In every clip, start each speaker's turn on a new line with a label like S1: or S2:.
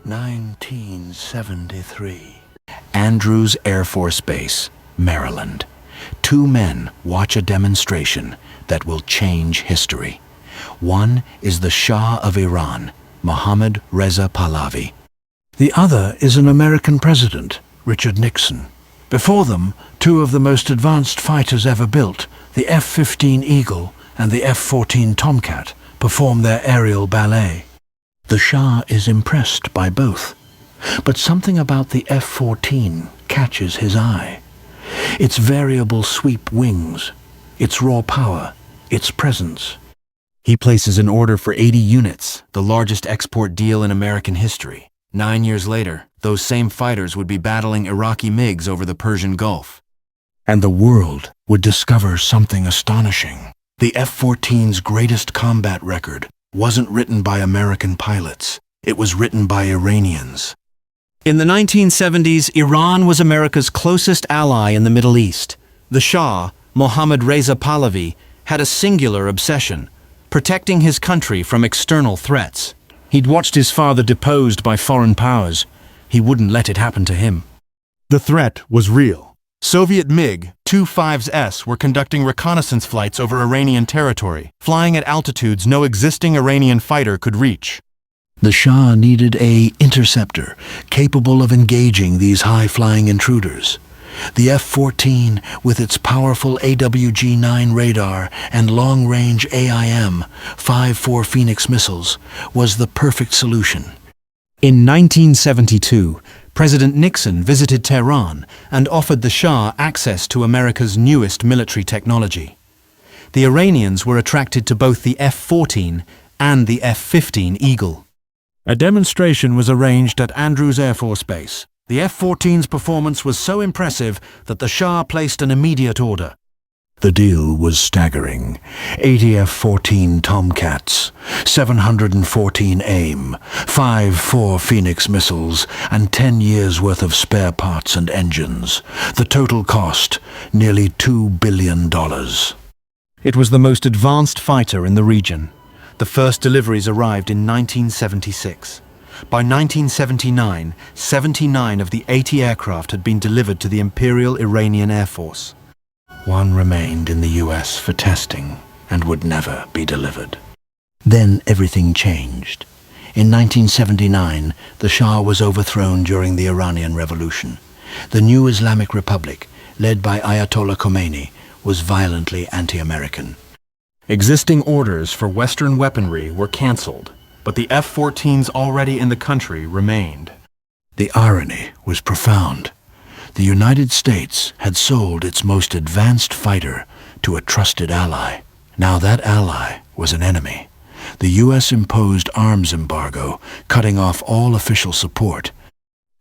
S1: 1973. Andrews Air Force Base, Maryland. Two men watch a demonstration that will change history. One is the Shah of Iran, Mohammad Reza Pahlavi. The other is an American president, Richard Nixon. Before them, two of the most advanced fighters ever built, the F-15 Eagle and the F-14 Tomcat, perform their aerial ballet. The Shah is impressed by both, but something about the F-14 catches his eye. Its variable sweep wings, its raw power, its presence.
S2: He places an order for 80 units, the largest export deal in American history. 9 years later, those same fighters would be battling Iraqi MiGs over the Persian Gulf.
S1: And the world would discover something astonishing. The F-14's greatest combat record wasn't written by American pilots. It was written by Iranians.
S2: In the 1970s, Iran was America's closest ally in the Middle East. The Shah, Mohammad Reza Pahlavi, had a singular obsession: protecting his country from external threats. He'd watched his father deposed by foreign powers. He wouldn't let it happen to him.
S3: The threat was real. Soviet MiG-25s were conducting reconnaissance flights over Iranian territory, flying at altitudes no existing Iranian fighter could reach.
S1: The Shah needed an interceptor capable of engaging these high-flying intruders. The F-14, with its powerful AWG-9 radar and long-range AIM-54 Phoenix missiles, was the perfect solution.
S2: In 1972, President Nixon visited Tehran and offered the Shah access to America's newest military technology. The Iranians were attracted to both the F-14 and the F-15 Eagle.
S1: A demonstration was arranged at Andrews Air Force Base. The F-14's performance was so impressive that the Shah placed an immediate order. The deal was staggering. 80 F-14 Tomcats, 714 AIM, 54 Phoenix missiles, and 10 years' worth of spare parts and engines. The total cost, nearly $2 billion.
S2: It was the most advanced fighter in the region. The first deliveries arrived in 1976. By 1979, 79 of the 80 aircraft had been delivered to the Imperial Iranian Air Force.
S1: One remained in the US for testing and would never be delivered. Then everything changed. In 1979, the Shah was overthrown during the Iranian Revolution. The new Islamic Republic, led by Ayatollah Khomeini, was violently anti-American.
S3: Existing orders for Western weaponry were cancelled, but the F-14s already in the country remained.
S1: The irony was profound. The United States had sold its most advanced fighter to a trusted ally. Now that ally was an enemy. The US imposed arms embargo, cutting off all official support.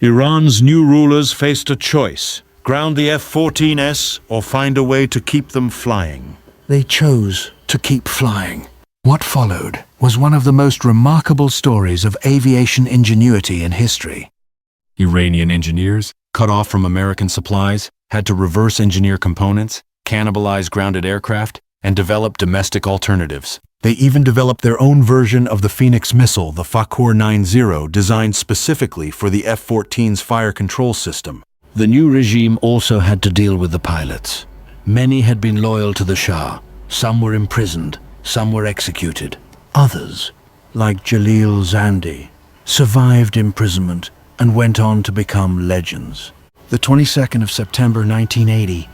S4: Iran's new rulers faced a choice: ground the F-14s or find a way to keep them flying.
S1: They chose to keep flying. What followed was one of the most remarkable stories of aviation ingenuity in history.
S3: Iranian engineers, cut off from American supplies, had to reverse engineer components, cannibalize grounded aircraft, and develop domestic alternatives. They even developed their own version of the Phoenix missile, the Fakor 90, designed specifically for the F-14's fire control system.
S1: The new regime also had to deal with the pilots. Many had been loyal to the Shah. Some were imprisoned, some were executed. Others, like Jalil Zandi, survived imprisonment and went on to become legends. The 22nd of September 1980,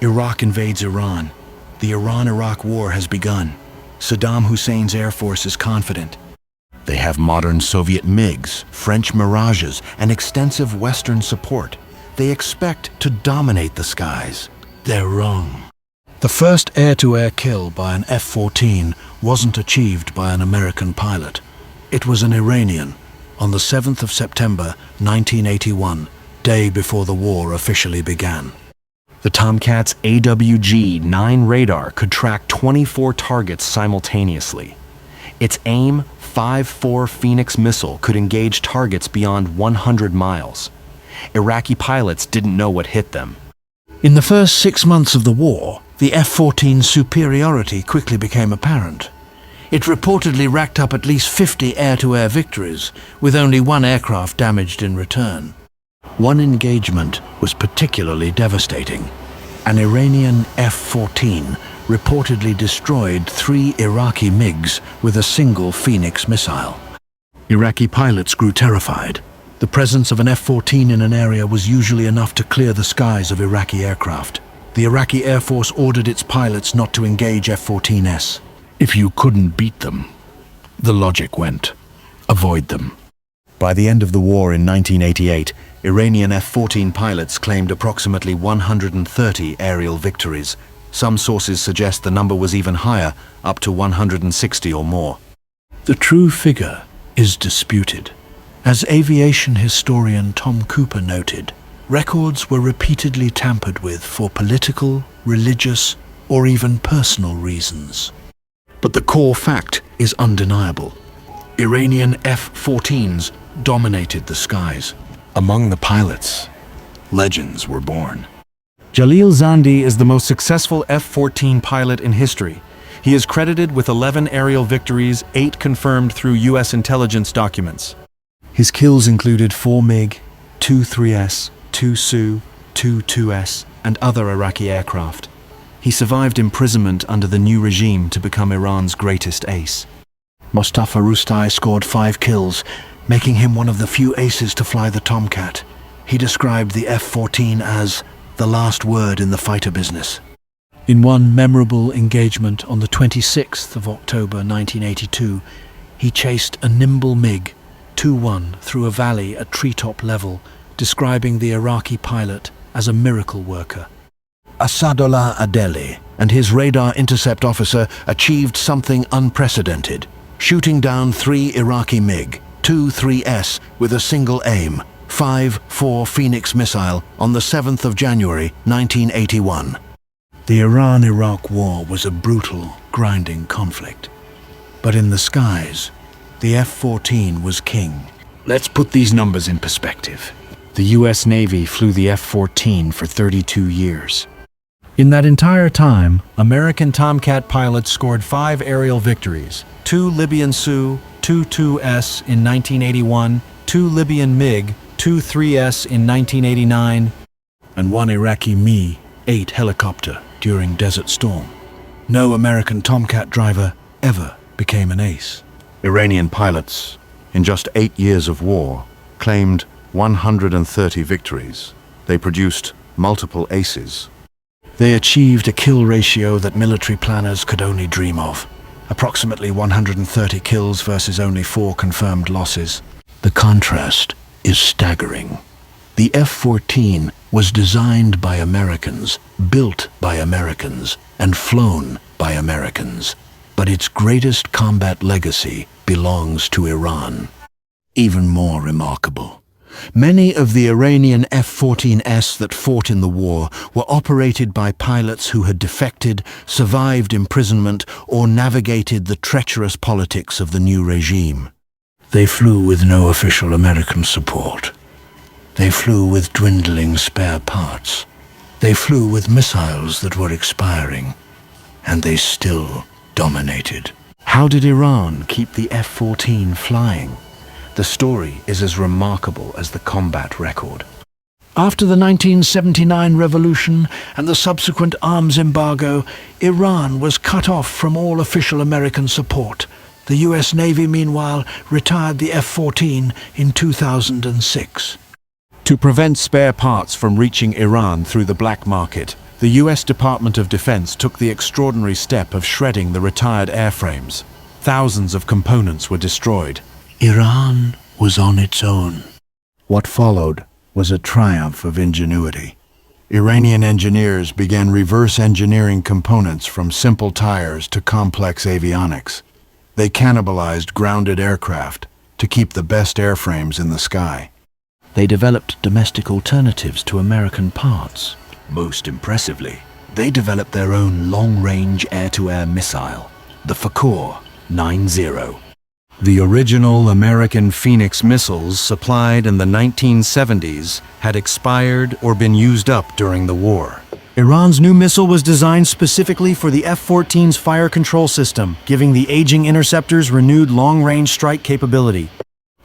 S1: Iraq invades Iran. The Iran-Iraq War has begun. Saddam Hussein's Air Force is confident. They have modern Soviet MiGs, French Mirages, and extensive Western support. They expect to dominate the skies. They're wrong. The first air-to-air kill by an F-14 wasn't achieved by an American pilot. It was an Iranian, on the 7th of September 1981, day before the war officially began.
S2: The Tomcat's AWG-9 radar could track 24 targets simultaneously. Its AIM-54 Phoenix missile could engage targets beyond 100 miles. Iraqi pilots didn't know what hit them.
S1: In the first 6 months of the war, the F-14's superiority quickly became apparent. It reportedly racked up at least 50 air-to-air victories, with only one aircraft damaged in return. One engagement was particularly devastating. An Iranian F-14 reportedly destroyed 3 Iraqi MiGs with a single Phoenix missile. Iraqi pilots grew terrified. The presence of an F-14 in an area was usually enough to clear the skies of Iraqi aircraft. The Iraqi Air Force ordered its pilots not to engage F-14s. If you couldn't beat them, the logic went, avoid them.
S3: By the end of the war in 1988, Iranian F-14 pilots claimed approximately 130 aerial victories. Some sources suggest the number was even higher, up to 160 or more.
S1: The true figure is disputed. As aviation historian Tom Cooper noted, records were repeatedly tampered with for political, religious, or even personal reasons. But the core fact is undeniable. Iranian F-14s dominated the skies. Among the pilots, legends were born.
S2: Jalil Zandi is the most successful F-14 pilot in history. He is credited with 11 aerial victories, 8 confirmed through U.S. intelligence documents. His kills included 4 MiG, 2 3S, 2 Su, 2 2S, and other Iraqi aircraft. He survived imprisonment under the new regime to become Iran's greatest ace.
S1: Mostafa Roustaie scored 5 kills, making him one of the few aces to fly the Tomcat. He described the F-14 as the last word in the fighter business. In one memorable engagement on the 26th of October 1982, he chased a nimble MiG 2-1 through a valley at treetop level, describing the Iraqi pilot as a miracle worker. Asadollah Adeli and his radar intercept officer achieved something unprecedented, shooting down 3 Iraqi MiG, 2 3S with a single aim, 5-4 Phoenix missile on the 7th of January 1981. The Iran-Iraq War was a brutal, grinding conflict. But in the skies, the F-14 was king.
S3: Let's put these numbers in perspective. The U.S. Navy flew the F-14 for 32 years.
S2: In that entire time, American Tomcat pilots scored 5 aerial victories, 2 Libyan Su, 2 2S in 1981, 2 Libyan MiG, 2 3S in 1989,
S1: and 1 Iraqi Mi-8 helicopter during Desert Storm. No American Tomcat driver ever became an ace.
S4: Iranian pilots, in just 8 years of war, claimed 130 victories. They produced multiple aces.
S1: They achieved a kill ratio that military planners could only dream of. Approximately 130 kills versus only 4 confirmed losses. The contrast is staggering. The F-14 was designed by Americans, built by Americans, and flown by Americans. But its greatest combat legacy belongs to Iran. Even more remarkable, many of the Iranian F-14s that fought in the war were operated by pilots who had defected, survived imprisonment, or navigated the treacherous politics of the new regime. They flew with no official American support. They flew with dwindling spare parts. They flew with missiles that were expiring. And they still dominated. How did Iran keep the F-14 flying? The story is as remarkable as the combat record. After the 1979 revolution and the subsequent arms embargo, Iran was cut off from all official American support. The US Navy, meanwhile, retired the F-14 in 2006.
S2: To prevent spare parts from reaching Iran through the black market, the U.S. Department of Defense took the extraordinary step of shredding the retired airframes. Thousands of components were destroyed.
S1: Iran was on its own. What followed was a triumph of ingenuity.
S3: Iranian engineers began reverse engineering components from simple tires to complex avionics. They cannibalized grounded aircraft to keep the best airframes in the sky.
S1: They developed domestic alternatives to American parts. Most impressively, they developed their own long-range air-to-air missile, the Fakor 90.
S2: The original American Phoenix missiles supplied in the 1970s had expired or been used up during the war. Iran's new missile was designed specifically for the F-14's fire control system, giving the aging interceptors renewed long-range strike capability.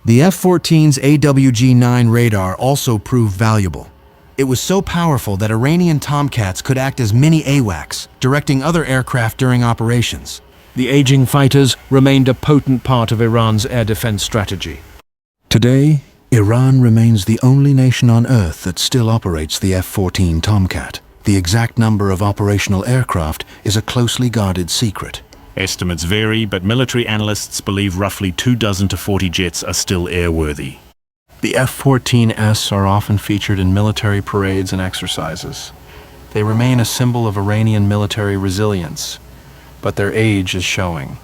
S2: The F-14's AWG-9 radar also proved valuable. It was so powerful that Iranian Tomcats could act as mini AWACS, directing other aircraft during operations.
S1: The aging fighters remained a potent part of Iran's air defense strategy. Today, Iran remains the only nation on Earth that still operates the F-14 Tomcat. The exact number of operational aircraft is a closely guarded secret.
S3: Estimates vary, but military analysts believe roughly 24 to 40 jets are still airworthy.
S1: The F-14s are often featured in military parades and exercises. They remain a symbol of Iranian military resilience, but their age is showing.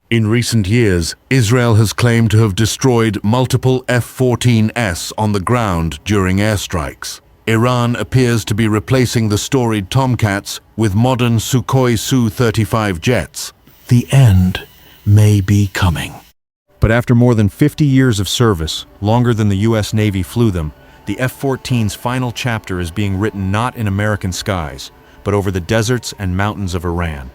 S4: In recent years, Israel has claimed to have destroyed multiple F-14s on the ground during airstrikes. Iran appears to be replacing the storied Tomcats with modern Sukhoi Su-35 jets.
S1: The end may be coming.
S3: But after more than 50 years of service, longer than the U.S. Navy flew them, the F-14's final chapter is being written not in American skies, but over the deserts and mountains of Iran.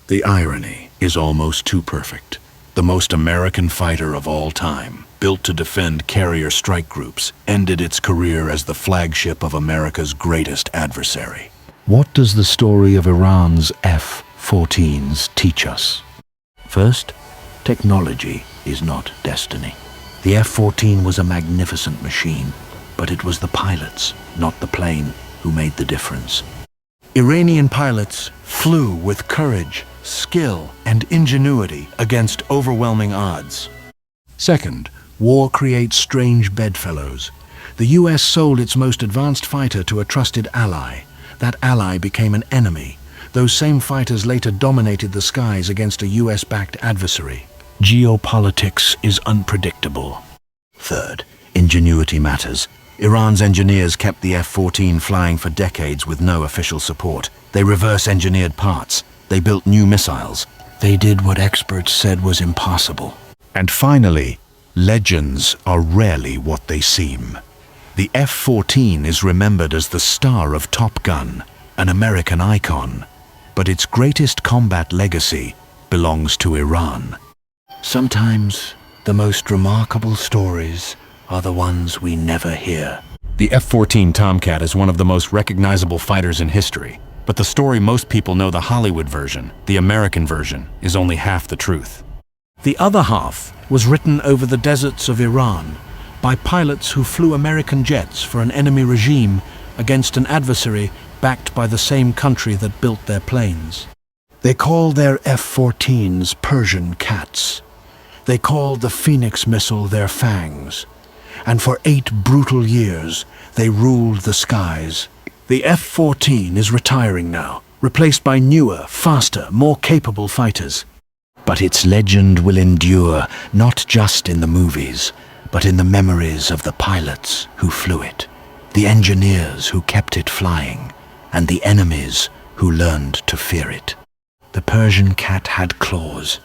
S1: The irony is almost too perfect. The most American fighter of all time, built to defend carrier strike groups, ended its career as the flagship of America's greatest adversary. What does the story of Iran's F-14s teach us? First, technology is not destiny. The F-14 was a magnificent machine, but it was the pilots, not the plane, who made the difference. Iranian pilots flew with courage, skill, and ingenuity against overwhelming odds. Second, war creates strange bedfellows. The US sold its most advanced fighter to a trusted ally. That ally became an enemy. Those same fighters later dominated the skies against a US-backed adversary. Geopolitics is unpredictable. Third, ingenuity matters. Iran's engineers kept the F-14 flying for decades with no official support. They reverse-engineered parts. They built new missiles. They did what experts said was impossible.
S4: And finally, legends are rarely what they seem. The F-14 is remembered as the star of Top Gun, an American icon, but its greatest combat legacy belongs to Iran.
S1: Sometimes the most remarkable stories are the ones we never hear.
S3: The F-14 Tomcat is one of the most recognizable fighters in history, but the story most people know, the Hollywood version, the American version, is only half the truth.
S1: The other half was written over the deserts of Iran by pilots who flew American jets for an enemy regime against an adversary backed by the same country that built their planes. They called their F-14s Persian cats. They called the Phoenix missile their fangs. And for 8 brutal years, they ruled the skies. The F-14 is retiring now, replaced by newer, faster, more capable fighters. But its legend will endure, not just in the movies, but in the memories of the pilots who flew it, the engineers who kept it flying, and the enemies who learned to fear it. The Persian cat had claws,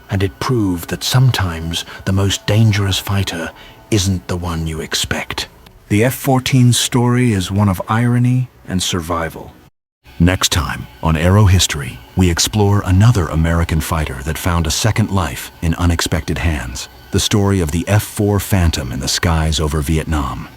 S1: and it proved that sometimes the most dangerous fighter isn't the one you expect. The F-14's story is one of irony and survival.
S3: Next time on Aero History, we explore another American fighter that found a second life in unexpected hands. The story of the F-4 Phantom in the skies over Vietnam.